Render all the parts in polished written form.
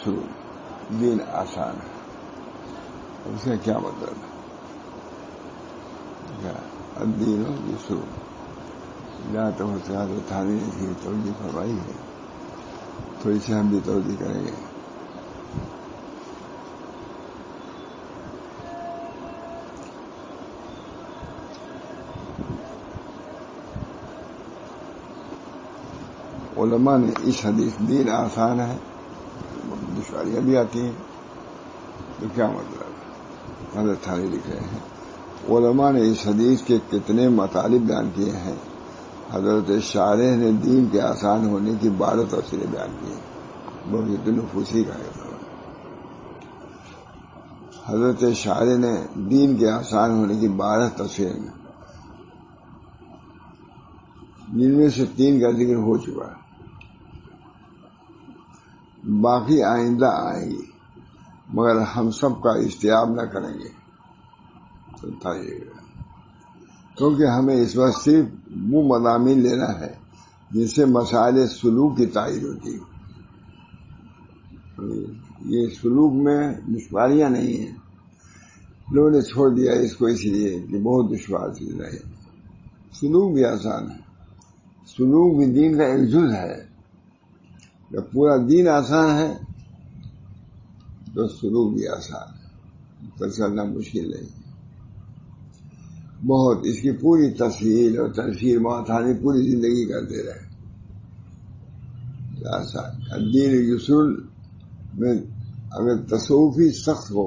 یسر، دین آسان ہے. اس کا کیا مطلب ہے؟ الدین یسر، لا توسعات و تھانی نے کی توجہ فرمائی ہے. تھوڑی سی ہم بھی توجہ کریں گے. علماء نے اس حدیث دین آسان ہے، دشواریاں بھی آتی ہیں، تو کیا مطلب ہے؟ حضرت تھانی لکھ رہے ہیں علماء نے اس حدیث کے کتنے مطالب بیان کیے ہیں. حضرت شارح نے دین کے آسان ہونے کی 12 تفسیریں بیان کی ہیں. بہت نفوسی کا ہے. حضرت شارح نے دین کے آسان ہونے کی 12 تفسیریں، جن میں سے 3 کا ذکر ہو چکا ہے، باقی آئندہ آئیں گی، مگر ہم سب کا اجتناب نہ کریں گے. کیونکہ ہمیں اس وقت صرف وہ مضامین لینا ہے جن سے مسائل سلوک کی تعریف ہوتی ہے. یہ سلوک میں دشواریاں نہیں ہیں، لوگوں نے چھوڑ دیا اس کو اس لیے کہ بہت دشوار چیز ہے. سلوک بھی آسان ہے، سلوک بھی دین کا ایک جز ہے. جب پورا دین آسان ہے تو سلوک بھی آسان ہے، تو چلنا مشکل نہیں. بہت اس کی پوری تفصیل اور تفسیر معتانی پوری زندگی کرتے رہے. آسان دین یسر میں اگر تصوفی سخت ہو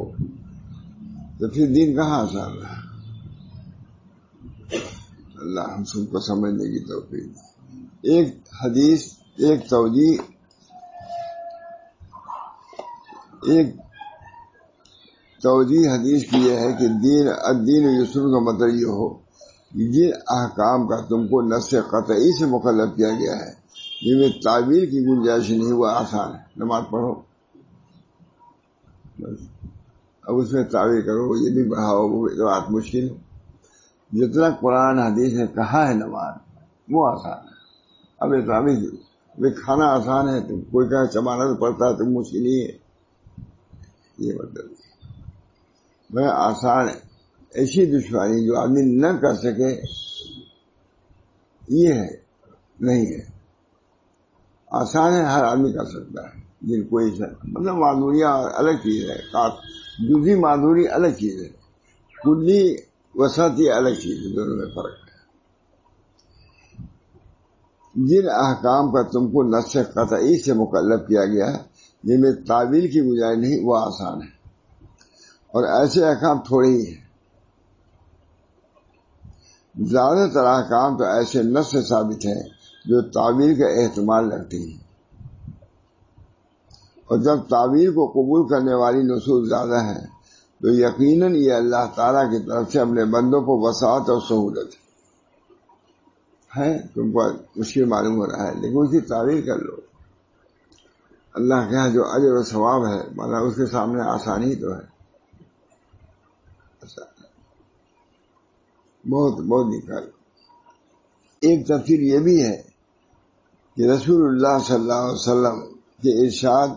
تو پھر دین کہاں آسان رہا؟ اللہ ہم سب کو سمجھنے کی توفیق. ایک حدیث، ایک توجیہ حدیث کی یہ ہے کہ الدین یسر کا مطلب یہ ہو کہ جن احکام کا تم کو نص قطعی سے مکلف کیا گیا ہے جن میں تعبیر کی گنجائش نہیں، وہ آسان ہے. نماز پڑھو، اب اس میں تعبیر کرو، یہ بھی بڑھاؤ، وہ بات مشکل ہے. جتنا قرآن حدیث نے کہا ہے نماز، وہ آسان ہے. اب یہ کھانا آسان ہے، تو کوئی کہے چبانا تو پڑتا ہے تو مشکل ہی ہے. یہ مطلب میں آسان ہے. ایسی دشواری جو آدمی نہ کر سکے یہ ہے، نہیں ہے. آسان ہے، ہر آدمی کر سکتا ہے. جن کوئی مطلب معذوریاں الگ چیز ہے، جزی معذوری الگ چیز ہے، کلی وسعت یہ الگ چیز ہے. دونوں میں فرق ہے. جن احکام کا تم کو نص قطعی سے مکلف کیا گیا ہے جن میں تعویل کی گنجائش نہیں، وہ آسان ہے. اور ایسے احکام تھوڑے ہی ہیں. زیادہ تر احکام تو ایسے نص سے ثابت ہیں جو تعویل کا احتمال رکھتے ہیں. اور جب تعویل کو قبول کرنے والی نصوص زیادہ ہیں تو یقیناً یہ اللہ تعالیٰ کی طرف سے اپنے بندوں کو وسعت اور سہولت ہے. تم کو مشکل معلوم ہو رہا ہے لیکن اس کی تعویل کر لو. اللہ کے یہاں جو اجر و ثواب ہے مطلب اس کے سامنے آسانی تو ہے. بہت بہت نکال. ایک تفسیر یہ بھی ہے کہ رسول اللہ صلی اللہ علیہ وسلم کے ارشاد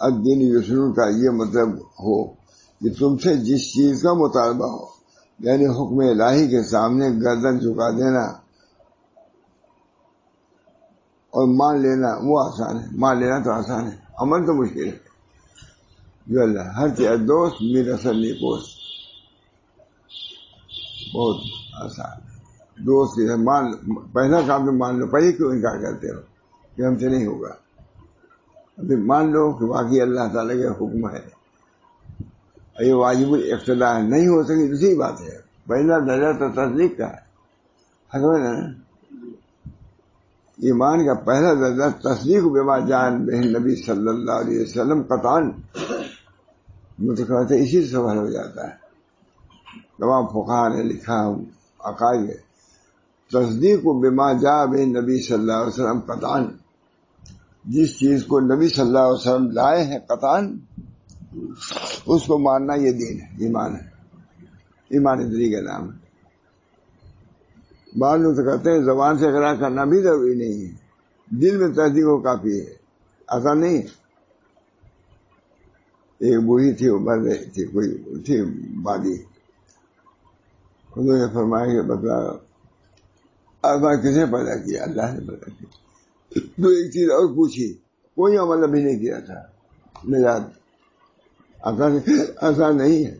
الدین یسر کا یہ مطلب ہو کہ تم سے جس چیز کا مطالبہ ہو، یعنی حکم الہی کے سامنے گردن جھکا دینا اور مان لینا، وہ آسان ہے. مان لینا تو آسان ہے، عمل تو مشکل ہے. جو اللہ ہر چیز دوست میرا سر نیکوست، بہت آسان ہے. دوست مان، پہلا کام تو مان لو. پہلے کیوں انکار کرتے ہو کہ ہم سے نہیں ہوگا؟ ابھی مان لو کہ واقعی اللہ تعالیٰ کا حکم ہے، یہ واجب الاقتداء ہے. نہیں ہو سکی دوسری بات ہے. پہلا درجہ تو تصدیق کا ہے. ایمان کا پہلا درجہ تصدیق بما جاء بہ نبی صلی اللہ علیہ وسلم قطعاً متقاطع اسی سے حل ہو جاتا ہے. تمام فقہاء نے لکھا عقائد میں تصدیق بما جاء بہ نبی صلی اللہ علیہ وسلم قطعاً، جس چیز کو نبی صلی اللہ علیہ وسلم لائے ہیں قطعاً اس کو ماننا یہ دین ہے، ایمان ہے. ایمان دلی کا نام ہے. بعض لوگ تو کہتے ہیں زبان سے اقرار کرنا بھی ضروری نہیں ہے، دل میں تصدیق ہو کافی ہے. ایسا نہیں ہے. ایک بوڑھی تھی وہ مر رہی تھی, کوئی تھی بادی, حضور نے فرمایا کہ بتلا آسمان کس نے پیدا کیا؟ اللہ نے پیدا کیا. تو ایک چیز اور پوچھی, کوئی عمل ابھی نہیں کیا تھا, نجات آسان نہیں ہے.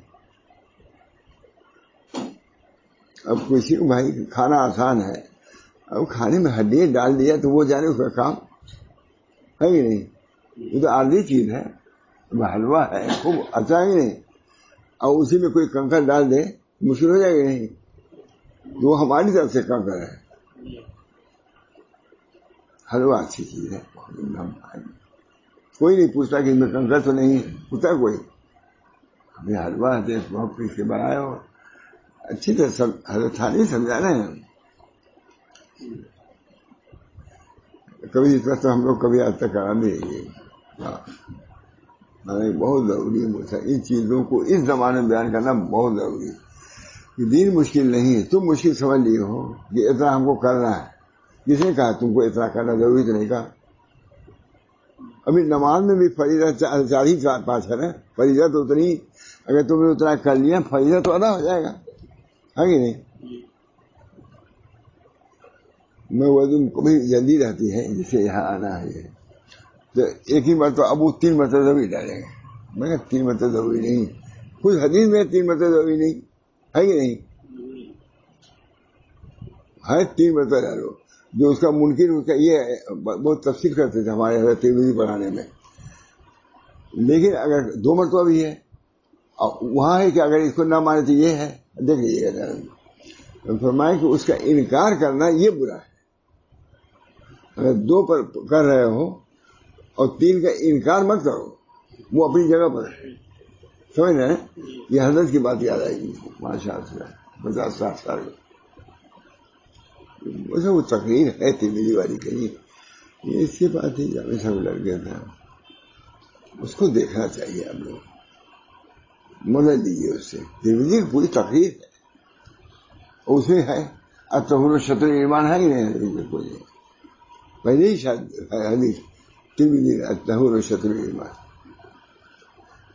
اب کسی کو بھائی کھانا آسان ہے, اب کھانے میں ہڈیاں ڈال دیا تو وہ جانے اس کا کام ہے کہ نہیں. یہ تو عارضی چیز ہے, حلوہ ہے خوب اچھا ہی نہیں, اور اسی میں کوئی کنکر ڈال دے مشکل ہو جائے گا نہیں. وہ ہماری طرف سے کنکر ہے, حلوہ اچھی چیز ہے. کوئی نہیں پوچھتا کہ اس میں کنکر تو نہیں پوچھتا کوئی, ہمیں حلوہ ہے بہت پیس کے بنایا ہو اچھی طرح حضرت تھانی سمجھا رہے ہیں. کبھی اس پر تو ہم لوگ کبھی آج تک کرا نہیں رہے. بہت ضروری ہے ان چیزوں کو اس زمانے میں بیان کرنا بہت ضروری ہے. دین مشکل نہیں ہے, تم مشکل سمجھ لیے ہو کہ اتنا ہم کو کرنا ہے. کس نے کہا تم کو اتنا کرنا ضروری تو نہیں کہا. ابھی نماز میں بھی فریضہ 4 ہی 5 ہے نا, فریضہ تو اتنی, اگر تم نے اتنا کر لیا فریضہ تو ادا ہو جائے گا, ہے کہ نہیں. میں وزن کو بھی جلدی رہتی ہے جسے یہاں آنا ہے تو ایک ہی مرتبہ اب وہ 3 مرتبہ ضروری ڈالیں گے. میں کہ 3 مرتبہ ضروری نہیں, کچھ حدیث میں 3 مرتبہ ضروری نہیں ہے کہ نہیں ہے. 3 مرتبہ ڈالو. جو اس کا منکر اس کا یہ بہت تفصیل کرتے تھے ہمارے حضرت ترمذی پڑھانے میں. لیکن اگر 2 مرتبہ بھی ہے وہاں ہے کہ اگر اس کو نہ مانے تو یہ ہے. دیکھیے فرمائے کہ اس کا انکار کرنا یہ برا ہے. اگر 2 پر کر رہے ہو اور 3 کا انکار مت کرو, وہ اپنی جگہ پر ہے. سمجھ رہے ہیں, یہ حضرت کی بات یاد آئے گی ماشاء اللہ 50-60 سال ویسے وہ تقریر ہے ترمذی والی کہیں یہ اس کے بعد ہی جامع سب لڑ گیا تھا. اس کو دیکھنا چاہیے آپ لوگ, مدد لیجیے اس سے. ترمذی کی پوری تقریر ہے, اس میں ہے الطہور شطر ایمان ہے کہ نہیں, کوئی پہلے ہی شاید حدیث ترمذی الطہور شطر ایمان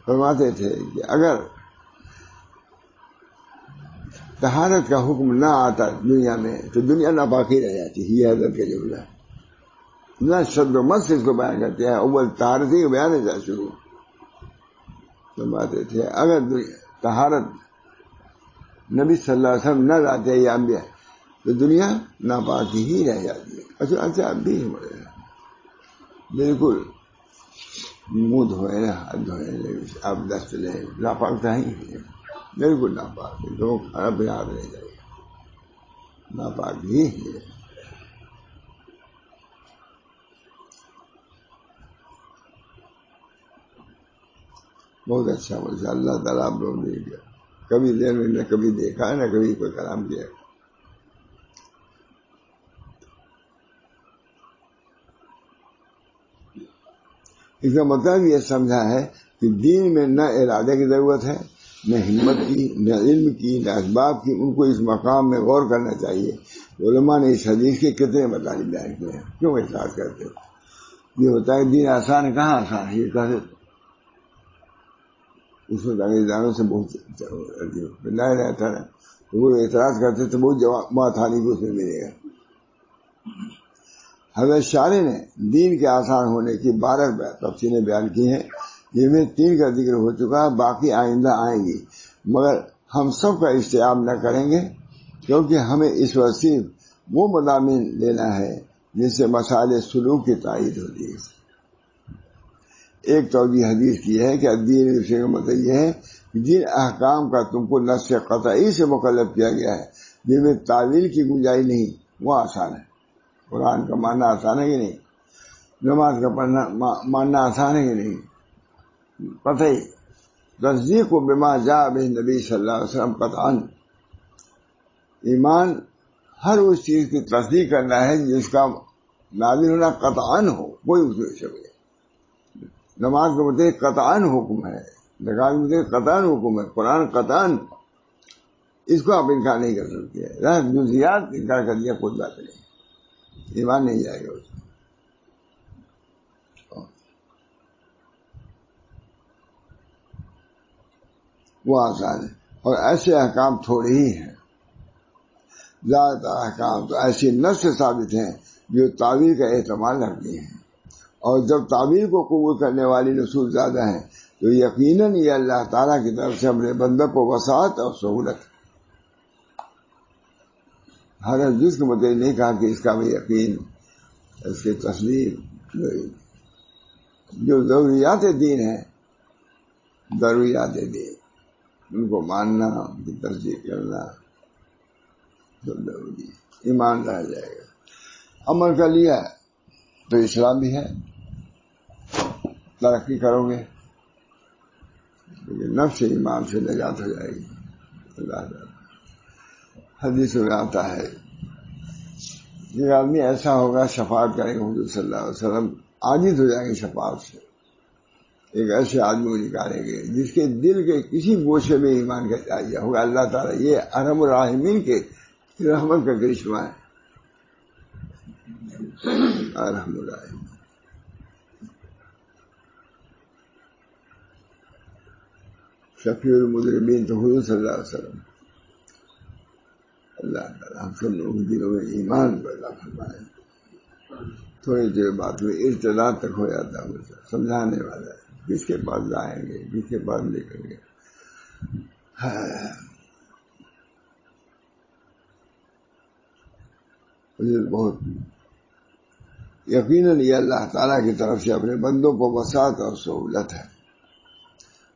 فرماتے تھے کہ اگر طہارت کا حکم نہ آتا دنیا میں تو دنیا ناپاکی رہ جاتی. یہ حضرت کا جملہ نہ شد و مت سے اس کو بیان کرتے ہیں. اول طہارت ہی بیان ہے جا شروع فرماتے تھے اگر طہارت نبی صلی اللہ علیہ وسلم نہ لاتے یا انبیاء تو دنیا ناپاکی ہی رہ جاتی ہے. اچھا اب بھی بالکل منہ دھوئے ہاتھ دھوئے اب دست لے ناپاک ہی بالکل ناپاک. لوگ کھانا پینا آپ نہیں جائے ناپاک ہی ہے. بہت اچھا ماشاء اللہ تعالیٰ آپ لوگ نے کبھی دیر میں نہ کبھی دیکھا ہے نہ کبھی کوئی کلام کیا. اس کا مطلب یہ سمجھا ہے کہ دین میں نہ ارادے کی ضرورت ہے, نہ ہمت کی, نہ علم کی, نہ اسباب کی. ان کو اس مقام میں غور کرنا چاہیے. علماء نے اس حدیث کے کتنے مطالب بیان کیے ہیں, کیوں احساس کرتے ہو. یہ ہوتا ہے دین آسان ہے, کہاں آسان ہے, یہ کہتے اس میں انگریزانوں سے بہت نہ رہتا ہے تو وہ اعتراض کرتے تو بہت جواب ماتھانی کو اس میں ملے گا. حضرت شارع نے دین کے آسان ہونے کی 12 تفصیلیں بیان کی ہیں, جن میں 3 کا ذکر ہو چکا ہے, باقی آئندہ آئیں گی. مگر ہم سب کا اشتیاب نہ کریں گے کیونکہ ہمیں اس وسیع وہ مضامین لینا ہے جن سے مسائل سلوک کی تائید ہوتی ہے. ایک توجیہ حدیث کی ہے کہ دین کا مطلب یہ ہے کہ جن احکام کا تم کو نص قطعی سے مکلف کیا گیا ہے جن میں تعویل کی گنجائش نہیں وہ آسان ہے. قرآن کا ماننا آسان ہے کہ نہیں, نماز کا پڑھنا ماننا آسان ہے کہ نہیں, قطعی تصدیق و بما جاء به نبی صلی اللہ علیہ وسلم قطعاً. ایمان ہر اس چیز کی تصدیق کرنا ہے جس کا نازل ہونا قطعاً ہو, کوئی اس میں شک نہیں. نماز کا مطلب قطعاً حکم ہے, زکات کا مطلب قطعاً حکم ہے, قرآن قطعاً, اس کو آپ انکار نہیں کر سکتے. جزیات انکار کر دیا کوئی بات نہیں, ایمان نہیں جائے گا اس میں. وہ آسان ہے. اور ایسے احکام تھوڑے ہی ہیں. زیادہ تر احکام تو ایسی نص سے ثابت ہیں جو تعویل کا احتمال رکھتی ہیں. اور جب تعویل کو قبول کرنے والی نصوص زیادہ ہیں تو یقیناً یہ اللہ تعالیٰ کی طرف سے اپنے بندوں کو وسعت اور سہولت. ہر جس کے مطلب نہیں کہا کہ اس کا بھی یقین، اس کی تسلیم. جو ضروریات دین ہیں، ضروریات دین ان کو ماننا، ان کی تصدیق کرنا ضروری ہے. ایمان رہ جائے گا. عمل کر لیا تو اسلام بھی ہے، ترقی کرو گے، لیکن نفس ایمان سے نجات ہو جائے گی. اللہ تعالیٰ حدیث میں آتا ہے ایک آدمی ایسا ہوگا شفاعت کرے گا حضور صلی اللہ علیہ وسلم، عاجز ہو جائیں گے شفاعت سے. ایک ایسے آدمی کو نکالیں گے جس کے دل کے کسی گوشے میں ایمان کا چاہیے ہوگا. اللہ تعالیٰ یہ ارحم الراحمین کے رحمت کا کرشمہ ہے. ارحم الراحمین. شفیع المذنبین تو حضور صلی اللہ علیہ وسلم. اللہ تعالیٰ ہم سب لوگوں کے دلوں میں ایمان پیدا فرمائے. تھوڑی دیر بات میں ارتداد تک ہو جاتا ہے. سمجھانے والا ہے کس کے پاس جائیں گے، کس کے پاس لے کر گے. بہت یقیناً یہ اللہ تعالیٰ کی طرف سے اپنے بندوں کو وسعت اور سہولت ہے.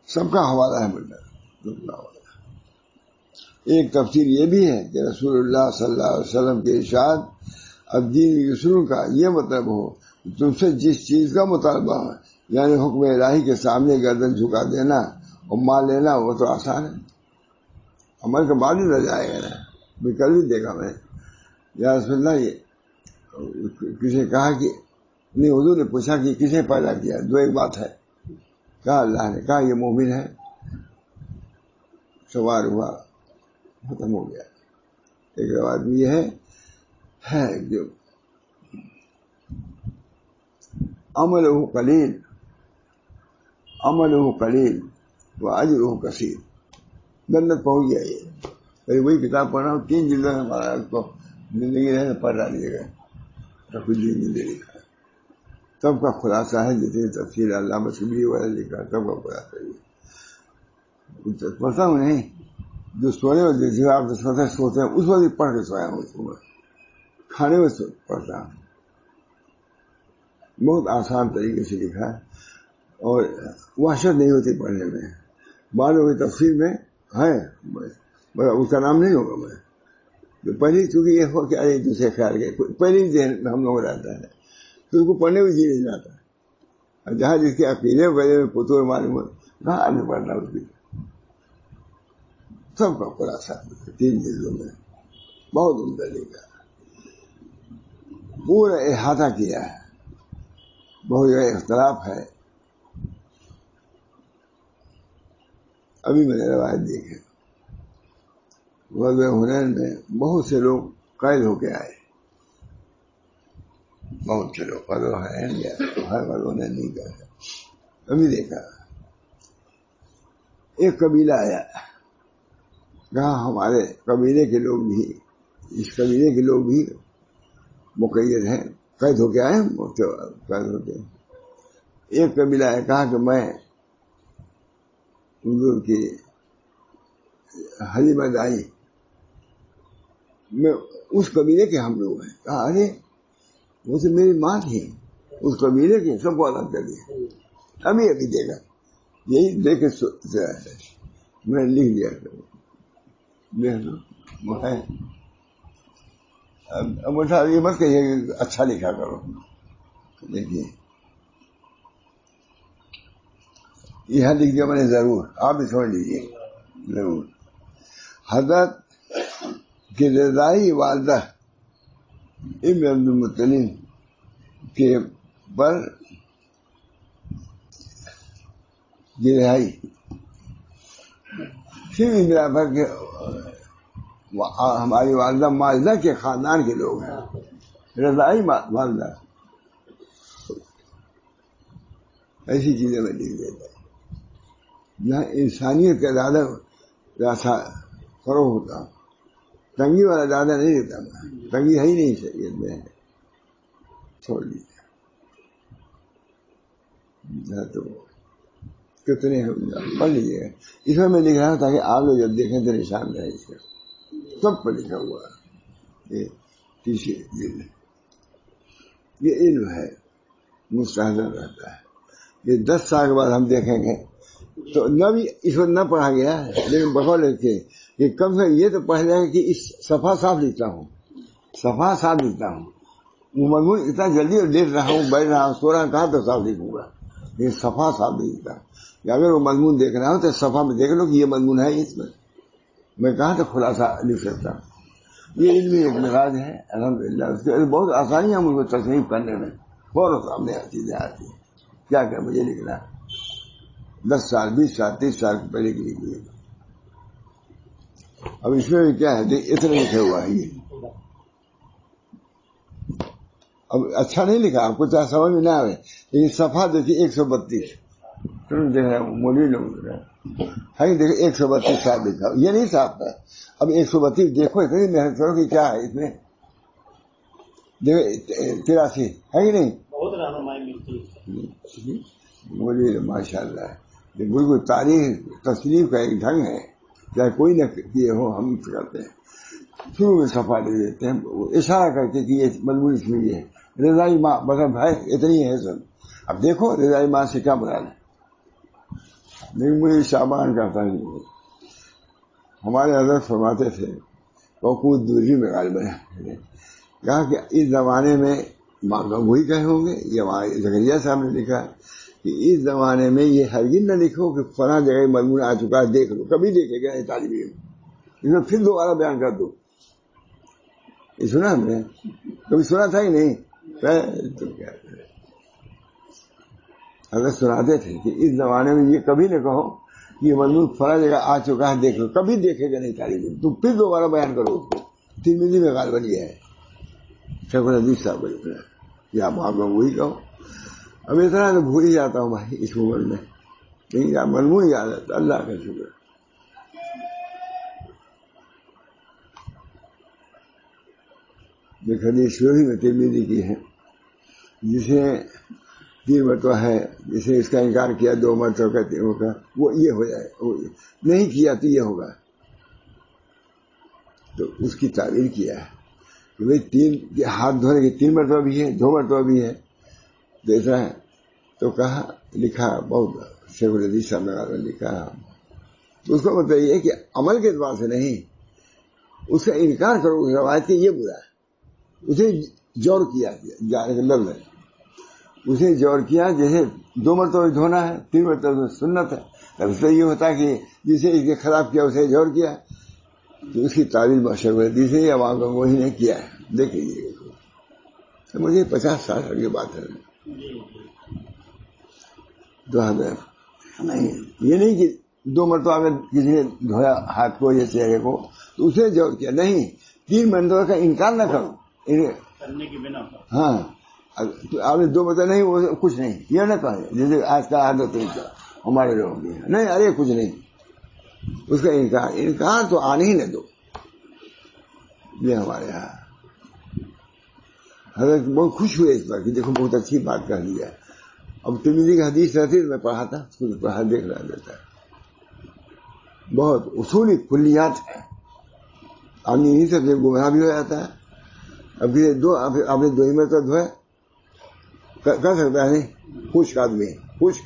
سب کا حوالہ ہے ملت. ایک تفسیر یہ بھی ہے کہ رسول اللہ صلی اللہ علیہ وسلم کے ارشاد الدین یسر کا یہ مطلب ہو تم سے جس چیز کا مطالبہ ہے، یعنی حکم الہی کے سامنے گردن جھکا دینا اور مان لینا، وہ تو آسان ہے. عمل کے بعد ہی رہ جائے گا نا. میں کل بھی دیکھا میں یا رسول اللہ، یہ کسی نے کہا کہ نہیں، حضور نے پوچھا کہ کسے پیدا کیا. دو ایک بات ہے. کہا اللہ نے. کہا یہ مومن ہے. سوار ہوا، ختم ہو گیا. ایک روایت میں یہ ہے جو عملہ قلیل و اجرہ کثیر. جنت پہنچ گیا. یہ وہی کتاب پڑھ رہا ہوں، 3 جلدوں میں ہمارا اس کو زندگی رہے پڑھ ڈالیے گا تو کچھ دن نہیں دے لکھا. سب کا خلاصہ ہے جتنی تفسیر علامہ شبلی والا لکھا، سب کا خلاصہ ہے. پڑھتا ہوں نہیں، جو سونے والے آپ سوتے ہیں اس وقت پڑھ کے سویا ہوں. اس کو کھانے میں پڑھتا ہوں. بہت آسان طریقے سے لکھا ہے اور وحشت نہیں ہوتی پڑھنے میں. بعد میں تفسیر میں ہے، اس کا نام نہیں ہوگا میں. پہلی چونکہ یہ ہو کہ ارے دوسرے خیال کے پہلی ذہن ہم لوگ رہتا ہے تو اس کو پڑھنے میں جی نہیں جاتا. اور جہاں جس کے عقیدے وغیرہ میں پتور معلوم ہو کہاں آگے پڑھنا. اس کی سب کا خلاصہ 3 جلدوں میں بہت عمدہ لکھا، پورا احاطہ کیا ہے. بہت جگہ اختلاف ہے. ابھی میں نے روایت دیکھی، غزوہ حنین میں بہت سے لوگ قید ہو کے آئے. بہت سے لوگ غزوہ حنین گئے، ہر غزوہ حنین نہیں گئے. ابھی دیکھا ایک قبیلہ آیا، کہا ہمارے قبیلے کے لوگ بھی، اس قبیلے کے لوگ بھی مقید ہیں، قید ہو کے آئے. قید ہو کے ایک قبیلہ آیا، کہا کہ میں حضور کی حلیمہ دائی، میں اس قبیلے کے ہم لوگ ہیں. کہا ارے وہ تو میری ماں تھی، اس قبیلے کے سب کو الگ کر دیا. ابھی دیکھا، یہی دیکھ کے میں لکھ دیا ہے. اب یہ مت کہیے کہ اچھا لکھا کرو. دیکھیے یہاں لکھ دیا میں نے، ضرور آپ بھی سمجھ لیجیے. ضرور حضرت کی رضائی والدہ ابن عبد المطلب کے پر رہائی صرف برابر کے ہماری والدہ ماجدہ کے خاندان کے لوگ ہیں. رضائی والدہ ایسی چیزیں میں لکھ دیتا. جہاں انسانیت کا زیادہ فروغ ہوتا، تنگی والا زیادہ نہیں دیتا، تنگی ہے ہی نہیں شریعت میں، چھوڑ لیجیے۔ تو کتنے پڑھ لیجیے گا، اس میں لکھ رہا ہوں تاکہ آپ لوگ جب دیکھیں تو نشان رہے اس کا، سب پر لکھا ہوا ہے۔ یہ تیسری دل، یہ علم ہے، مستحضر رہتا ہے۔ یہ 10 سال کے بعد ہم دیکھیں گے تو نہ بھی اس وقت نہ پڑھا گیا ہے، لیکن بقول لکھے کہ کم سے کم یہ تو پڑھ لیں کہ اس صفحہ صاف لکھتا ہوں، صفحہ صاف لکھتا ہوں، وہ مضمون اتنا جلدی لیٹ رہا ہوں، بیٹھ رہا ہوں، سو رہا ہوں، کہاں تو صاف لکھوں گا، یہ صفحہ صاف لکھتا ہے۔ کہ اگر وہ مضمون دیکھ رہا ہوں تو صفحہ میں دیکھ لو کہ یہ مضمون ہے اس میں کہاں تو خلاصہ لکھ سکتا ہوں۔ یہ علمی ایک مزاج ہے الحمدللہ، اس کے بہت آسانیاں مجھ کو تصنیف کرنے میں، فوراً سامنے چیزیں آتی ہیں۔ کیا کہ مجھے لکھنا 10 سال 20 سال 30 سال پہلے کی لکھی ہے۔ اب اس میں بھی کیا ہے، اتنا لکھا ہوا ہے یہ، اب اچھا نہیں لکھا، آپ کو چاہے سمجھ میں نہ آئے، لیکن صفحہ دیکھیے 132 دیکھ رہے مولوی لوگ ہے، دیکھو 132 صاحب لکھا، یہ نہیں صاحب تھا، اب 132 دیکھو، اتنی محنت کرو کہ کیا ہے اس میں، دیکھو 83 ہے کہ نہیں، بہت رہنمائی ملتی ہے مولوی ماشاء اللہ۔ یہ بالکل تاریخ تصنیف کا ایک ڈھنگ ہے، چاہے کوئی نہ کیے ہو ہم کرتے ہیں، شروع میں صفحہ دے دیتے ہیں اشارہ کر کے کہ یہ مضمون اس میں یہ ہے، رضائی ماں مطلب ہے اتنی ہے سب۔ اب دیکھو رضائی ماں سے کیا مراد ہے، لیکن مجھے شابان کرتا نہیں۔ ہمارے حضرت فرماتے تھے وقوع دوری میں غالباً کہا کہ اس زمانے میں وہی کہے ہوں گے، یہ زکریا صاحب نے لکھا کہ اس زمانے میں یہ ہرگز نہ لکھو کہ فلاں جگہ مضمون آ چکا ہے دیکھ لو، کبھی دیکھے گا نہیں طالب علم، اس میں پھر دوبارہ بیان کر دو۔ یہ سنا ہم نے، کبھی سنا تھا ہی نہیں، حضرت سناتے تھے کہ اس زمانے میں یہ کبھی نہ کہو کہ یہ مضمون فلاں جگہ آ چکا ہے دیکھ لو، کبھی دیکھے گا نہیں طالب علم، تم پھر دوبارہ بیان کرو اس کو۔ ترمذی میں غالباً یہ ہے، شیخ الحدیث صاحب کو لکھنا ہے یا آپ وہی کہو۔ اب اتنا تو بھول ہی جاتا ہوں بھائی اس عمر میں، لیکن مضمون یاد آتا، اللہ کا شکر۔ یہ حدیث شروعی میں ترمذی کی ہے، جسے 3 مرتبہ ہے، جسے اس کا انکار کیا 2 مرتبہ کا 3 کا، وہ یہ ہو جائے، نہیں کیا تو یہ ہوگا۔ تو اس کی تعبیر کیا ہے کہ بھائی 3 ہاتھ دھونے کے 3 مرتبہ بھی ہے، 2 مرتبہ بھی ہے، جیسا ہے تو کہا لکھا بہت شیخ الحدیث صاحب نے لکھا۔ تو اس کا مطلب یہ ہے کہ عمل کے اعتبار سے نہیں، اس کا انکار کرو اس روایت کے، یہ برا ہے۔ اسے جور کیا جانے کا لفظ ہے، اسے جور کیا، جیسے 2 مرتبہ دھونا ہے 3 مرتبہ سنت ہے، اب اس سے یہ ہوتا ہے کہ جسے اس نے خراب کیا اسے جور کیا، تو اس کی تعبیر شیخ الحدیث ہے یا وہاں وہی نے کیا ہے۔ دیکھ لیجیے مجھے 50 سال کی بات ہے، نہیں یہ نہیں کہ 2 مرتبہ اگر کسی نے دھویا ہاتھ کو یا چہرے کو تو اسے جور کیا، نہیں 3 مرتبہ کا انکار نہ کرو کرنے کی بنا پر۔ ہاں آپ نے 2 مرتبہ نہیں وہ کچھ نہیں، یہ نہ کہیں جیسے آج کا عادت ہے ہمارے لوگوں کی، نہیں ارے کچھ نہیں، اس کا انکار تو آنے ہی نہ دو۔ یہ ہمارے یہاں حضرت بہت خوش ہوئے اس پر کہ دیکھو بہت اچھی بات کہہ دیا۔ اب ترمذی کی حدیث رہتی میں پڑھا تھا، اس کو پڑھا دیکھ رہا دیتا ہے، بہت اصولی کلیات ہے، آدمی انہیں سے گمراہ بھی ہو جاتا ہے۔ اب آپ نے 2 ہی مرتبہ دھویا کر سکتا ہے نہیں، خشک آدمی خشک،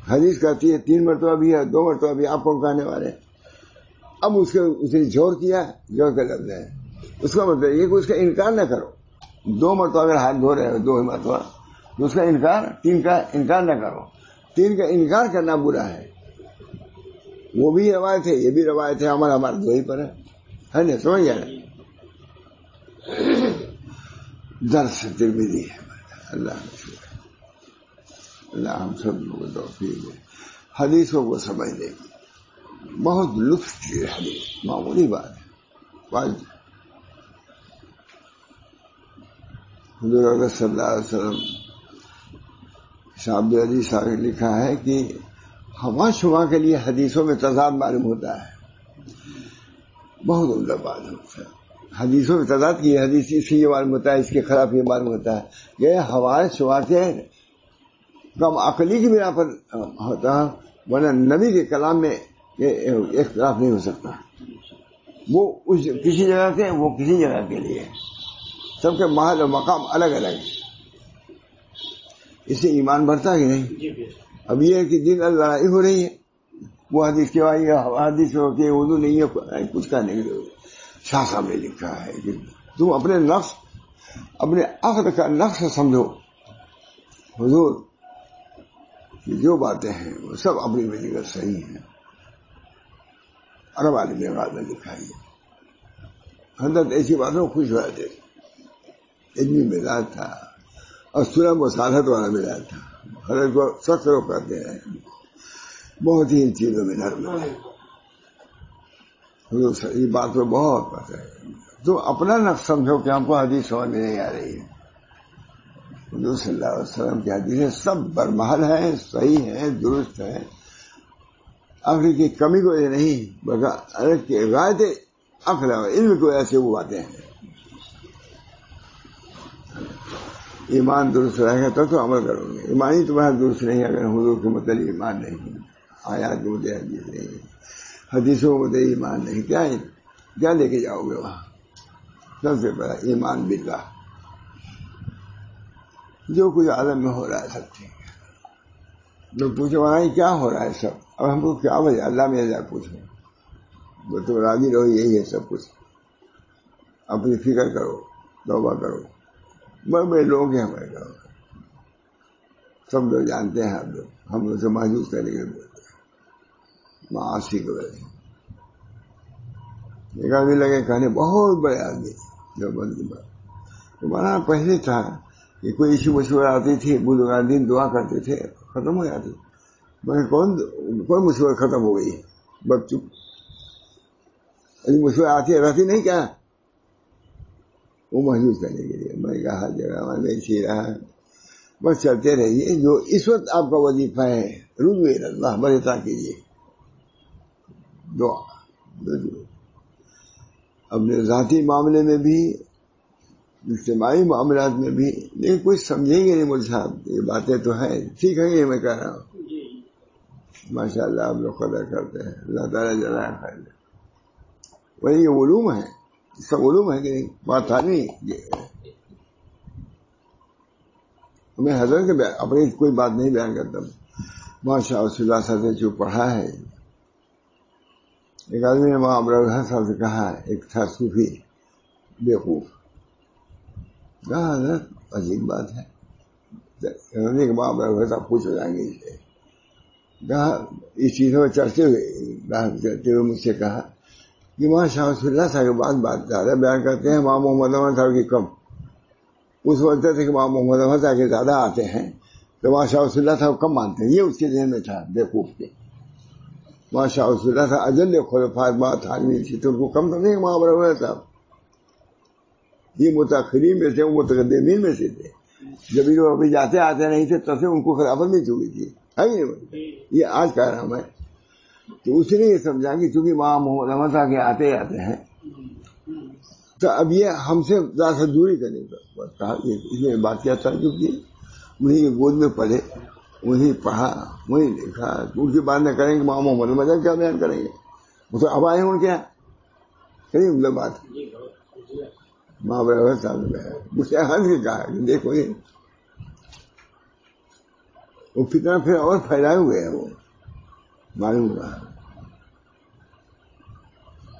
حدیث کہتی ہے 3 مرتبہ بھی ہے 2 مرتبہ بھی، آپ کون کہنے والے؟ اب اس نے جور کیا، جور کا لفظ ہے، اس کا مطلب یہ کہ اس کا انکار نہ کرو۔ 2 مرتبہ اگر ہاتھ دھو رہے ہو 2 ہی مرتبہ تو اس کا انکار، 3 کا انکار نہ کرو، 3 کا انکار کرنا برا ہے۔ وہ بھی روایت ہے، یہ بھی روایت ہے، ہمارا 2 ہی پر ہے نا، سمجھ گیا نا؟ درس ترمذی ہے، اللہ ہم سب لوگوں کو توفیق دے حدیثوں کو سمجھنے کی، بہت لطف کی حدیث، معمولی بات ہے۔ حضور اکرم صلی اللہ علیہ وسلم شاہ عبدالعزیز صاحب نے لکھا ہے کہ ہوا شبہ کے لیے حدیثوں میں تضاد معلوم ہوتا ہے، بہت عمدہ بات ہوتا ہے. حدیثوں میں تضاد کی حدیث اس سے یہ معلوم ہوتا ہے، اس کے خلاف یہ معلوم ہوتا ہے. یہ ہوا شبہ کے کم عقلی کی بنا پر ہوتا ہے، ورنہ نبی کے کلام میں یہ اختلاف نہیں ہو سکتا. وہ کسی جگہ کے، وہ کسی جگہ کے لیے، سب کے محل و مقام الگ الگ ہے. اس سے ایمان بڑھتا ہے کہ نہیں؟ اب یہ ہے کہ دن لڑائی ہو رہی ہے، وہ حدیث کے بھائی حدیث کے اردو نہیں ہے، کچھ کا نہیں. شاہ صاحب نے لکھا ہے کہ تم اپنے نفس، اپنے عقل کا نقص سمجھو. حضور کہ جو باتیں ہیں وہ سب اپنی وجہ صحیح ہیں. عرب عالم نے لکھا ہے. حضرت ایسی باتوں خوش ہو جاتے، علمی مزاج تھا اور سلم و سادت والا مزاج تھا. حضرت کو سخت روک کرتے ہیں، بہت ہی ان چیزوں میں نرم ہے. حضور یہ بات تو بہت پتہ ہے. تو اپنا نقص سمجھو کہ ہم کو حدیث سمجھ میں نہیں آ رہی ہے. حضور صلی اللہ علیہ وسلم کی حدیثیں سب برمحل ہیں، صحیح ہیں، درست ہیں. عقل کی کمی کو یہ نہیں، بلکہ غایت عقل اور علم کی وجہ سے وہ باتیں ہیں. ایمان درست رہے گا تب تو عمل کرو گے. ایمان ہی تمہارا درست نہیں اگر حضور کے متعلق ایمان نہیں، آیات کے متعلق حدیث نہیں، حدیثوں کے متعلق ایمان نہیں، کیا لے کے جاؤ گے وہاں؟ سب سے پہلا ایمان باللہ. جو کچھ عالم میں ہو رہا ہے سب ٹھیک ہے. لوگ پوچھو وہاں کیا ہو رہا ہے سب، اب ہم کو کیا وجہ؟ اللہ میں جا پوچھو. وہ تو راضی رہو، یہی ہے سب کچھ. اپنی فکر کرو، توبہ کرو. بڑے لوگ ہیں ہمارے گاؤں، سب لوگ جانتے ہیں. ہم لوگ سے محسوس کرنے کے بولتے ہیں معاشی کی وجہ سے. ایک آدمی لگے کہنے، بہت بڑے آدمی جو بند کی بات تمہارا پہلے تھا کہ کوئی ایشو مشورہ آتی تھی، بزرگان دین دعا کرتے تھے، ختم ہو جاتی. مگر کون مشورہ ختم ہو گئی؟ بس چپ. مشورہ آتی رہتی نہیں کیا؟ وہ محسوس کرنے کے لیے میں کہا ہر جگہ میں اسی رہا. بس چلتے رہیے. جو اس وقت آپ کا وظیفہ ہے، رجوع اللہ، برتا کیجیے، دعا. اپنے ذاتی معاملے میں بھی، اجتماعی معاملات میں بھی. لیکن کوئی سمجھیں گے نہیں مجھ صاحب، یہ باتیں تو ہیں، ٹھیک ہے یہ میں کہہ رہا ہوں. ماشاء اللہ آپ لوگ قدر کرتے ہیں، اللہ تعالیٰ جزائے خیر. وہی یہ علوم ہے، سب علوم ہے کہ نہیں؟ بات تھا نہیں. میں حضرت کے اپنی کوئی بات نہیں بیان کرتا. ماشاء اللہ صاحب نے جو پڑھا ہے، ایک آدمی نے وہاں ابراہیم صاحب سے کہا، ایک تھا صوفی بیوقوف، کہا حضرت عجیب بات ہے کہ وہاں ابراہیم صاحب خوش ہو جائیں گے. اسے کہا اس چیزوں میں چرچے ہوئے مجھ سے کہا کہ وہاں شاہ رسول اللہ صاحب کے بات زیادہ بیان کرتے ہیں، وہاں محمد احمد صاحب کی کم. اس وقت تھے کہ وہاں محمد احمد صاحب کے زیادہ آتے ہیں تو وہاں شاہ رسول اللہ صاحب کم مانتے ہیں. یہ اس کے ذہن میں تھا بیوقوف کے. وہاں شاہ رسول اللہ صاحب اجل خلفاء بات آدمی تھی تو ان کو کم تو نہیں وہاں ابراہیم صاحب. یہ متاخرین میں تھے، وہ متقدمین میں سے تھے. جب یہ ابھی جاتے آتے نہیں تھے تب سے ان کو خلافت نہیں چکی تھی. ہے نہیں؟ یہ آج کہہ رہا ہوں میں. تو اس نے یہ سمجھا کہ چونکہ وہاں محمد احمد صاحب کے آتے ہیں تو اب یہ ہم سے زیادہ سے دوری کرنے کا کہا. اس نے بات کیا تھا کیونکہ انہیں گود میں پڑھے، انہیں پڑھا، وہیں دیکھا. ان کی بات نہ کریں گے وہاں محمد احمد صاحب کیا بیان کریں گے؟ وہ تو اب آئے ہیں ان کے یہاں کہیں مطلب بات ماں برابر صاحب نے مجھ سے ہنس کے کہا کہ دیکھو یہ وہ فتنہ پھر اور پھیلائے ہوئے ہیں. وہ معلوم ہوا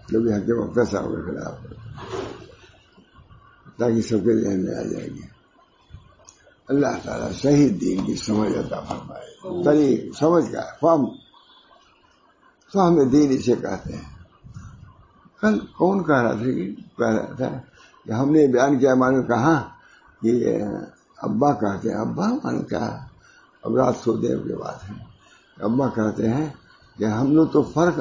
کبھی حکیم اختر صاحب کے خلاف، تاکہ سب کے ذہن میں آ جائے گی. اللہ تعالیٰ صحیح دین کی سمجھ عطا فرمائے. طریق سمجھ کا فہم دین اسے کہتے ہیں. کل کون کہہ رہا تھا کہ ہم نے بیان کیا، مانو کہاں کہ ابا کہتے ہیں، ابا مانو کیا، اب رات سوتے کے بعد ہے. ابا کہتے ہیں کہ ہم لوگ تو فرق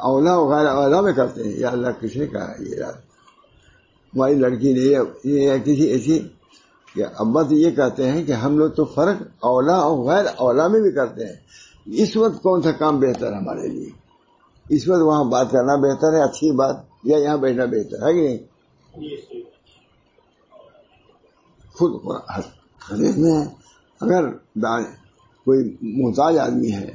اولا وغیرہ اولا میں کرتے ہیں. یا اللہ کس نے کہا یہ رات ہماری لڑکی نے یا کسی ایسی کہ ابا تو یہ کہتے ہیں کہ ہم لوگ تو فرق اولا اور غیر اولا میں بھی کرتے ہیں. اس وقت کون سا کام بہتر ہے ہمارے لیے؟ اس وقت وہاں بات کرنا بہتر ہے، اچھی بات، یا یہاں بیٹھنا بہتر ہے کہ نہیں؟ خود حدیث میں اگر کوئی محتاج آدمی ہے،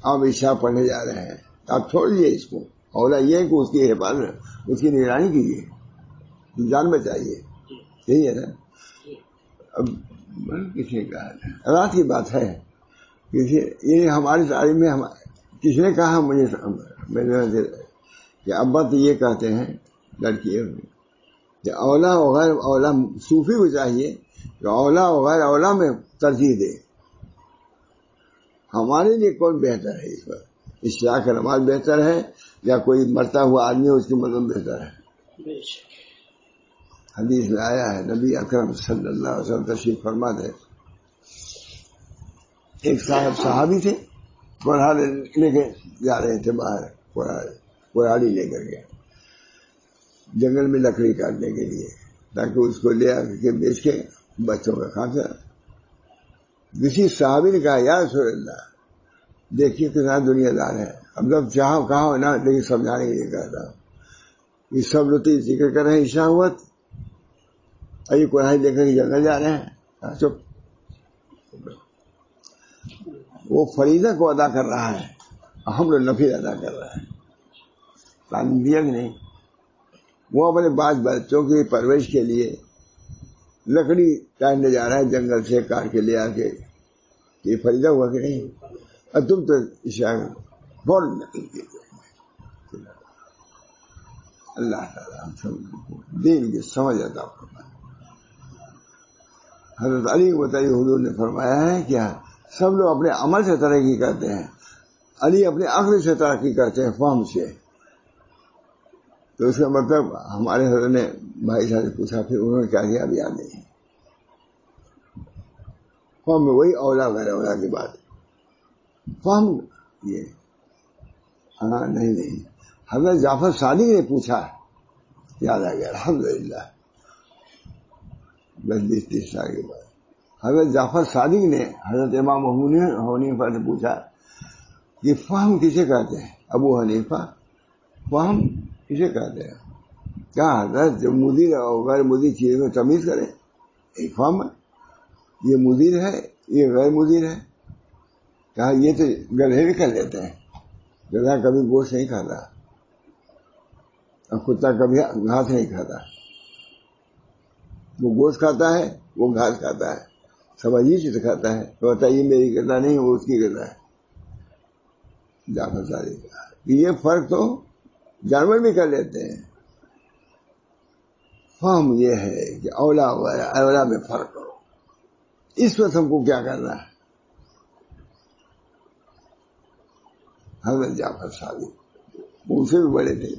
آپ عشاء پڑھنے جا رہے ہیں، آپ چھوڑ دیجیے اس کو. اولا یہ ہے کہ اس کی حفاظت، اس کی نگرانی کیجیے، جان بچائیے. یہی ہے نا. اب کسی کا رات کی بات ہے، یہ ہماری تعلیم میں کسی نے کہا مجھے کہ ابا تو یہ کہتے ہیں لڑکی کہ اولا و غیر اولا، صوفی کو چاہیے کہ اولا و غیر اولا میں ترجیح دے. ہمارے لیے کون بہتر ہے اس وقت؟ عشاء کا نماز بہتر ہے یا کوئی مرتا ہوا آدمی اس کی مدد بہتر ہے؟ حدیث میں آیا ہے، نبی اکرم صلی اللہ علیہ وسلم تشریف فرما تھے، ایک صحابی تھے، کوڑھالی لے کے جا رہے تھے باہر، کوڑھالی لے کر کے جنگل میں لکڑی کاٹنے کے لیے، تاکہ اس کو لے آ کے بیچ کے بچوں کا کھاتا. کسی صحابی نے کہا یا رسول اللہ دیکھیے کتنا دنیا دار ہے، اب جب چاہو کہا نا، لیکن سمجھانے کے لیے کہتا ہوں. یہ سب لوگ ذکر کر رہے ہیں عشاء وقت، ابھی کوڑھائی لے کر جنگل جا رہے ہیں. چپ. وہ فریضہ کو ادا کر رہا ہے، ہم لوگ نفل ادا کر رہے ہیں. تعلیم دیا کہ نہیں؟ وہ اپنے بعض بچوں کی پرورش کے لیے لکڑی کاٹنے جا رہا ہے، جنگل سے کاٹ کے لے آ کے. یہ فریضہ ہوا کہ نہیں؟ اور تم تو عشاء فوراً نکل کے. اللہ تعالیٰ ہم سب دین کی سمجھ عطا فرمائے. حضرت علی کو بتائیے، حضور نے فرمایا ہے کیا سب لوگ اپنے عمل سے ترقی کرتے ہیں، علی اپنے عقل سے ترقی کرتے ہیں، فہم سے. تو اس کا مطلب ہمارے حضرت نے بھائی صاحب سے پوچھا، پھر انہوں نے کیا کیا اب یاد نہیں. فہم میں وہی اولا غیر اولا کی بات. فہم یہ ہاں نہیں حضرت جعفر صادق نے پوچھا، یاد آ گیا الحمدللہ. بس 20-30 سال کے بعد حضرت جعفر صادق نے حضرت امام ابو حنیفہ سے پوچھا کہ فہم کسے کہتے ہیں؟ ابو حنیفہ فہم کسے کہتے ہیں؟ کیا حضرت جو مدیر اور غیر مدیر چیزوں کو تمیز کرے ایک فہم ہے. یہ مدیر ہے، یہ غیر مدیر ہے. کہا یہ تو گدھے بھی کر لیتے ہیں، گدھا کبھی گوشت نہیں کھاتا اور کتا کبھی گھاس نہیں کھاتا. وہ گوشت کھاتا ہے، وہ گھاس کھاتا ہے، سب عجیب چیز کھاتا ہے. تو بتائیے میری گدا نہیں، وہ اس کی گدا ہے. جعفر صادق کہا یہ فرق تو جانور بھی کر لیتے ہیں. فہم یہ ہے کہ اولا اولا میں فرق کرو. اس وقت ہم کو کیا کرنا ہے؟ حضرت جعفر صادق ان سے بھی بڑے تھے.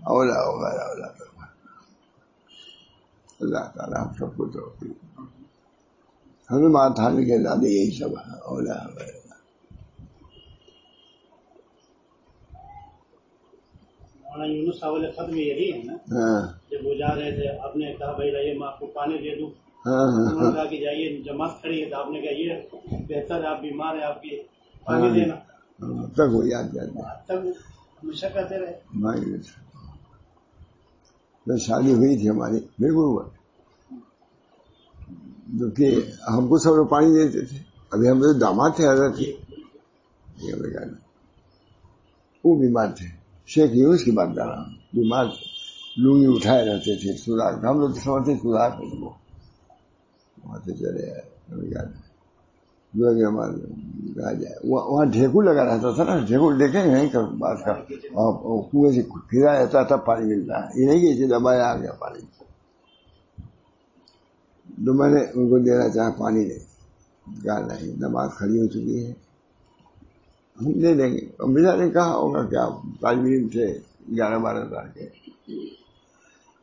اولا وغیرہ اولا کرنا. اللہ تعالیٰ ہم سب کو توفیق. ہمیں بات تھانے کے دادے یہی سب ہے، اولا وغیرہ. یونس حوالے خط میں یہی ہے نا، جب وہ جا رہے تھے آپ نے کہا بھائی رہیے میں آپ کو پانی دے دوں، انہوں نے کہا کہ جائیے جماعت کھڑی ہے، تو آپ نے کہا یہ بہتر ہے، آپ بیمار ہیں، آپ کی پانی دینا. تک وہ یاد کرتے تب ہمیشہ کہتے رہے. جب شادی ہوئی تھی ہماری بالکل ہوا، جو کہ ہم کو سب لوگ پانی دیتے تھے. ابھی ہم تو داماد تھے حضرت کے، وہ بیمار تھے. شیخ یونس کی بات کر رہا ہوں، بیمار لونگی اٹھائے رہتے تھے. سدھار ہم لوگ سمجھتے سدھار کر وہ وہاں سے چلے آئے. وہاں ڈھیکو لگا رہتا تھا نا، ڈھیکو دیکھیں نہیں بات کا، کنویں سے پھرا جاتا تب پانی ملتا ہے. یہ نہیں کہ اسے دبایا آ گیا پانی. تو میں نے ان کو دینا چاہا پانی نہیں، کہا نہیں نماز کھڑی ہو چکی ہے ہم دے دیں گے. اور میرا نے کہا ہوگا کہ آپ طالب علم تھے 11-12 سال کے.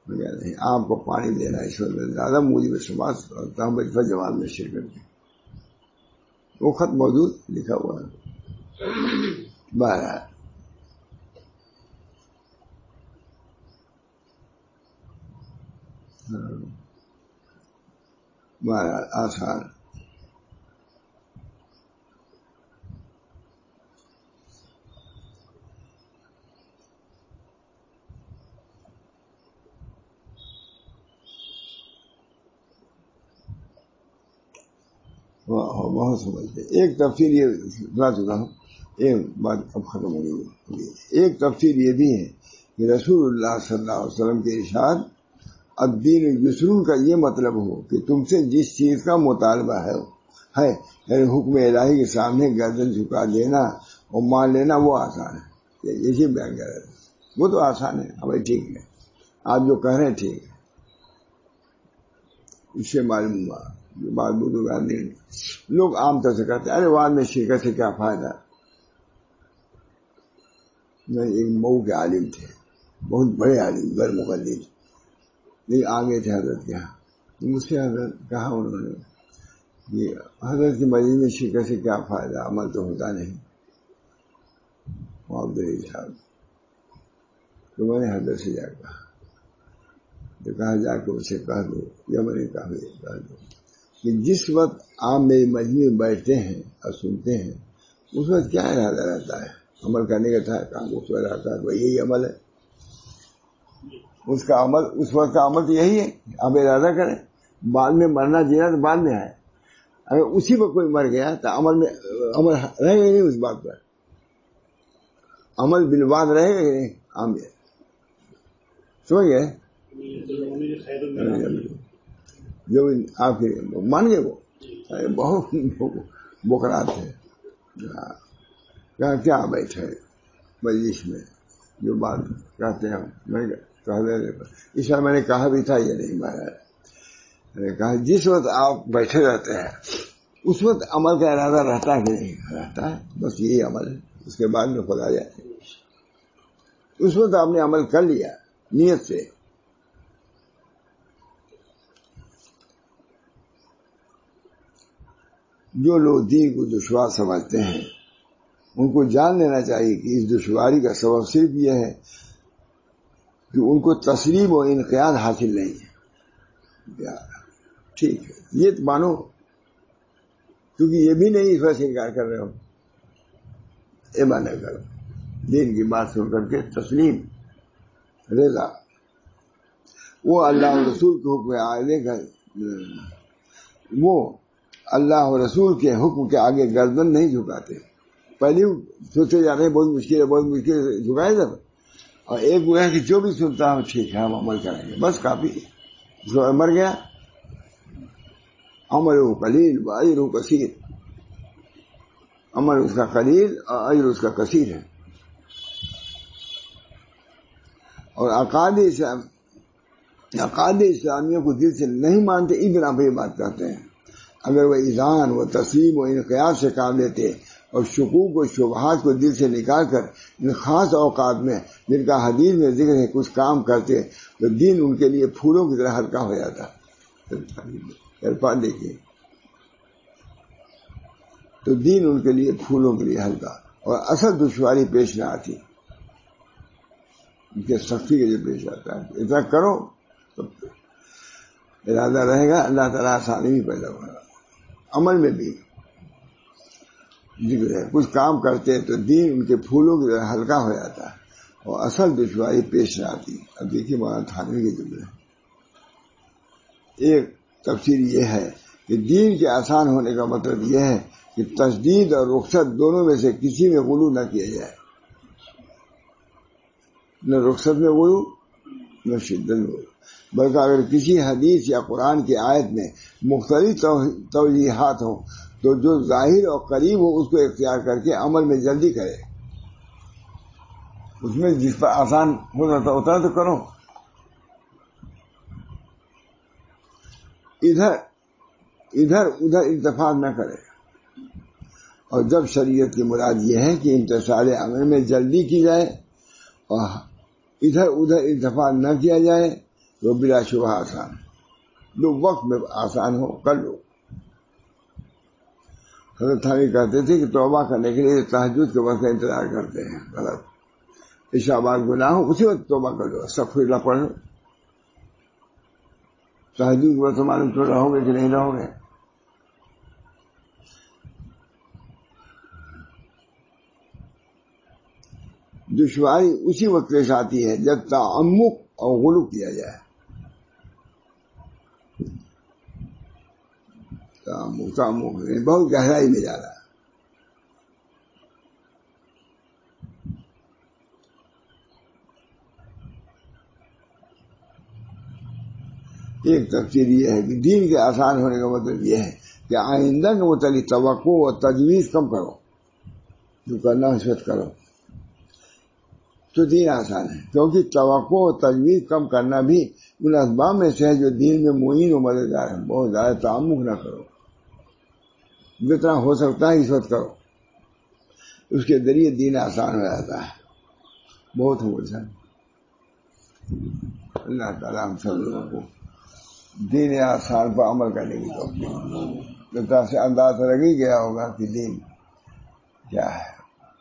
نہیں آپ کو پانی دینا اس وقت زیادہ موجود میں سماج ہوتا ہوں بچپن جماعت میں شرکت کی. وہ خط موجود لکھا ہوا ہے. بہرحال آسان. بہت سمجھتے. ایک تفسیر یہ بتا چکا ہوں، ایک بات اب ختم ہو گئی. ایک تفسیر یہ بھی ہے کہ رسول اللہ صلی اللہ علیہ وسلم کے ارشاد الدین یسر کا یہ مطلب ہو کہ تم سے جس چیز کا مطالبہ ہے یعنی حکم الہی کے سامنے گردن جھکا دینا اور مان لینا وہ آسان ہے. یہ بیان کر رہے ہیں، وہ تو آسان ہے. بھائی ٹھیک ہے، آپ جو کہہ رہے ہیں ٹھیک ہے. اس سے معلوم ہوا بات نہیں. لوگ عام طور سے کہتے ہیں ارے بعد میں شرکت سے کیا فائدہ. ایک مئو کے عالم تھے، بہت بڑے عالم، غیر مقلد، لیکن آگے تھے حضرت کے یہاں. مجھ سے حضرت کہا انہوں نے کہ حضرت کی مجلس میں شرکت سے کیا فائدہ، عمل تو ہوتا نہیں. صاحب تو میں نے حضرت سے جا کہا، تو کہا جا کے اسے کہہ دو، یا میں نے کہا کہہ دو کہ جس وقت آپ میری مجلس میں بیٹھتے ہیں اور سنتے ہیں اس وقت کیا ارادہ رہتا ہے؟ عمل کرنے کا تھا کام اس وقت رہتا ہے، یہی عمل ہے. اس کا عمل، اس وقت کا عمل تو یہی ہے. آپ ارادہ کریں، بعد میں مرنا جینا تو بعد میں ہے. اگر اسی وقت کوئی مر گیا تو عمل رہے گا نہیں، اس بات پر عمل بالباد رہے گا نہیں. عام سمجھ گئے؟ جو آپ کے مان گئے وہ بہت بکرات ہے. کیا بیٹھے مجلس میں جو بات کہتے ہیں میں اس بار میں نے کہا بھی تھا، یہ نہیں مانا. میں نے کہا جس وقت آپ بیٹھے رہتے ہیں اس وقت عمل کا ارادہ رہتا ہے کہ نہیں رہتا ہے؟ بس یہی عمل ہے. اس کے بعد میں خدا جائے. اس وقت آپ نے عمل کر لیا نیت سے. جو لوگ دین کو دشوار سمجھتے ہیں ان کو جان لینا چاہیے کہ اس دشواری کا سبب صرف یہ ہے کہ ان کو تسلیم و انقیاد حاصل نہیں ہے. ٹھیک ہے، یہ تو مانو، کیونکہ یہ بھی نہیں اس وجہ سے انکار کر رہے ہو. یہ مانا کرو دین کی بات سن کر کے تسلیم رضا. وہ اللہ و رسول کے حکم آگے وہ اللہ و رسول کے حکم کے آگے گردن نہیں جھکاتے. پہلے سوچے جاتے ہیں بہت مشکل ہے، بہت مشکل ہے، جھکائے جب. اور ایک وہ ہے کہ جو بھی سنتا ہوں ٹھیک ہے ہم عمل کریں گے، بس کافی. مر گیا عمل قلیل و اجر کثیر. عمل اس کا قلیل اور اجر اس کا کثیر ہے. اور عقائد اسلامیہ کو دل سے نہیں مانتے، اس بنا پہ یہ بات کرتے ہیں. اگر وہ اذعان و تسلیم و انقیاد سے کام لیتے اور شکوک و شبہات کو دل سے نکال کر ان خاص اوقات میں جن کا حدیث میں ذکر ہے کچھ کام کرتے تو دین ان کے لیے پھولوں کی طرح ہلکا ہو جاتا. دیکھیے تو دین ان کے لیے پھولوں کے لیے ہلکا اور اصل دشواری پیش نہ آتی. ان کے سختی کے لیے پیش آتا ہے. اتنا کرو تو ارادہ رہے گا، اللہ تعالیٰ آسانی بھی پیدا ہوگا. عمل میں بھی ذکر ہے کچھ کام کرتے تو دین ان کے پھولوں کی طرح ہلکا ہو جاتا ہے اور اصل دشواری پیش نہ آتی. اب دیکھیے مولانا تھانوی کے جملے. ایک تفسیر یہ ہے کہ دین کے آسان ہونے کا مطلب یہ ہے کہ تشدید اور رخصت دونوں میں سے کسی میں غلو نہ کیا جائے. نہ رخصت میں غلو نہ شدت میں غلو، بلکہ اگر کسی حدیث یا قرآن کی آیت میں مختلف توجیحات ہوں تو جو ظاہر اور قریب ہو اس کو اختیار کر کے عمل میں جلدی کرے. اس میں جس پر آسان ہوتا ہے تو کرو. ادھر ادھر اتفاق نہ کرے. اور جب شریعت کی مراد یہ ہے کہ امتثال امر میں جلدی کی جائے اور ادھر ادھر اتفاق نہ کیا جائے تو بلا شبہ آسان. جو وقت میں آسان ہو کر لو. حضرت تھانوی کہتے تھے کہ توبہ کرنے کے لیے تہجد کے وقت کا انتظار کرتے ہیں. غلط. عشاء بعد گناہ ہو اسی وقت توبہ کر لو، استغفر اللہ پڑھ لو. تہجد کو تو معلوم تو رہو گے کہ نہیں رہو گے. دشواری اسی وقت پیش آتی ہے جب تعمق اور غلو کیا جائے. تعمق بہت گہرائی میں جا رہا ہے. ایک تفسیر یہ ہے کہ دین کے آسان ہونے کا مطلب یہ ہے کہ آئندہ کے متعلق توقع اور تجویز کم کرو، جو کرنا اس وقت کرو تو دین آسان ہے. کیونکہ توقع اور تجویز کم کرنا بھی ان اسباب میں سے ہے جو دین میں معین و مددگار ہے. بہت زیادہ تعمق نہ کرو، جتنا ہو سکتا ہے اس وقت کرو، اس کے ذریعے دین آسان ہو جاتا ہے. بہت ہو جائے. اللہ تعالیٰ ہم سب لوگوں کو دین آسان پر عمل کرنے کی توفیق. طرح سے انداز رکھ ہی گیا ہوگا کہ دین کیا ہے،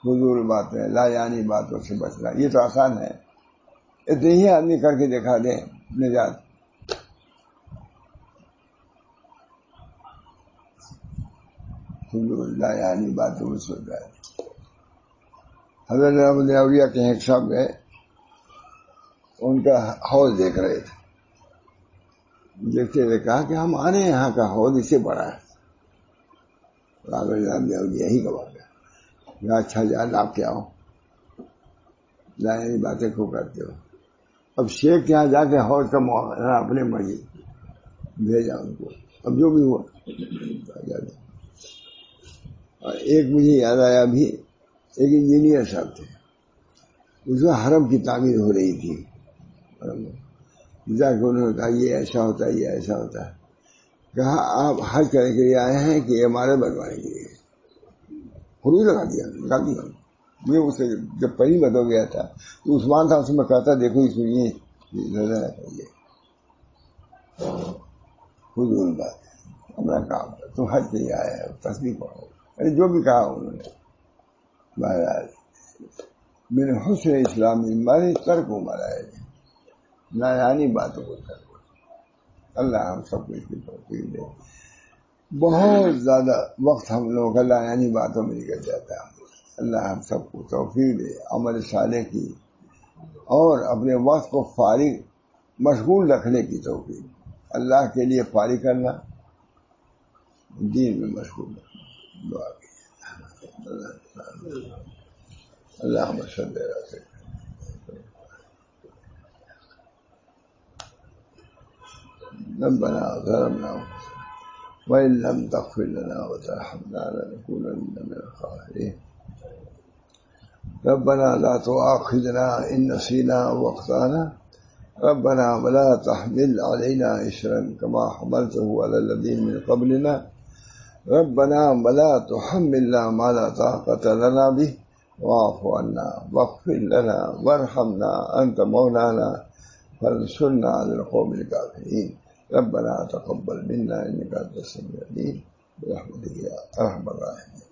فضول باتیں لا یعنی باتوں سے بچنا یہ تو آسان ہے. اتنے ہی آدمی کر کے دکھا دے نجات. فضول لا یعنی باتوں میں سوچ رہا ہے. حضرت رحمت اولیاء کے ایک صاحب گئے، ان کا حوض دیکھ رہے تھے. دیکھتے ہوئے کہا کہ ہمارے یہاں کا حوض اس سے بڑا ہے. یہی کہا گیا اچھا جان آپ کیا ہو یعنی باتیں خوب کرتے ہو. اب شیخ کے یہاں جا کے حوض کا معاملہ اپنے مرضی بھیجا ان کو. اب جو بھی ہوا. اور ایک مجھے یاد آیا ابھی، ایک انجینئر صاحب تھے، اس میں حرم کی تعمیر ہو رہی تھی. جا کے انہوں نے کہا یہ ایسا ہوتا ہے، یہ ایسا ہوتا ہے. کہا آپ حج کرنے کے لیے آئے ہیں کہ عمارت بنوانے کے لیے؟ خود لگا دیا. مجھے اسے جب پہلی بات ہو گیا تھا تو عثمان تھا، اس میں کہتا دیکھو اس میں یہ نظر آتا ہے خود بات ہے ہمارا کام تھا. تو حج کے لیے آیا ہے تصدیق پڑھو. جو بھی کہا انہوں نے. بہرحال میرے حسن اسلامی مارے ترک مارا ہے نہ یعنی باتوں کو ترک. اللہ ہم سب کو اس کی توفیق دے. بہت زیادہ وقت ہم لوگوں کا لا یعنی باتوں میں نکل جاتا ہے. اللہ ہم سب کو توفیق دے عمل صالح کی اور اپنے وقت کو فارغ مشغول رکھنے کی توفیق. اللہ کے لیے فارغ کرنا، دین میں مشغول رکھنا. دعا کی اللہ ہم صلی اللہ علیہ وسلم. ربنا ظلمنا وإن لم تغفر لنا وترحمنا لنكونن من الخاسرين. ربنا لا تؤاخذنا إن نسينا وأخطأنا. ربنا ولا تحمل علينا إصرا كما حملته على الذين من قبلنا. ربنا ولا تحملنا ما لا طاقة لنا به واعف عنا واغفر لنا وارحمنا أنت مولانا فانصرنا على القوم الكافرين. ربنا تقبل منا إنك أنت السميع العليم برحمتك يا أرحم الراحمين.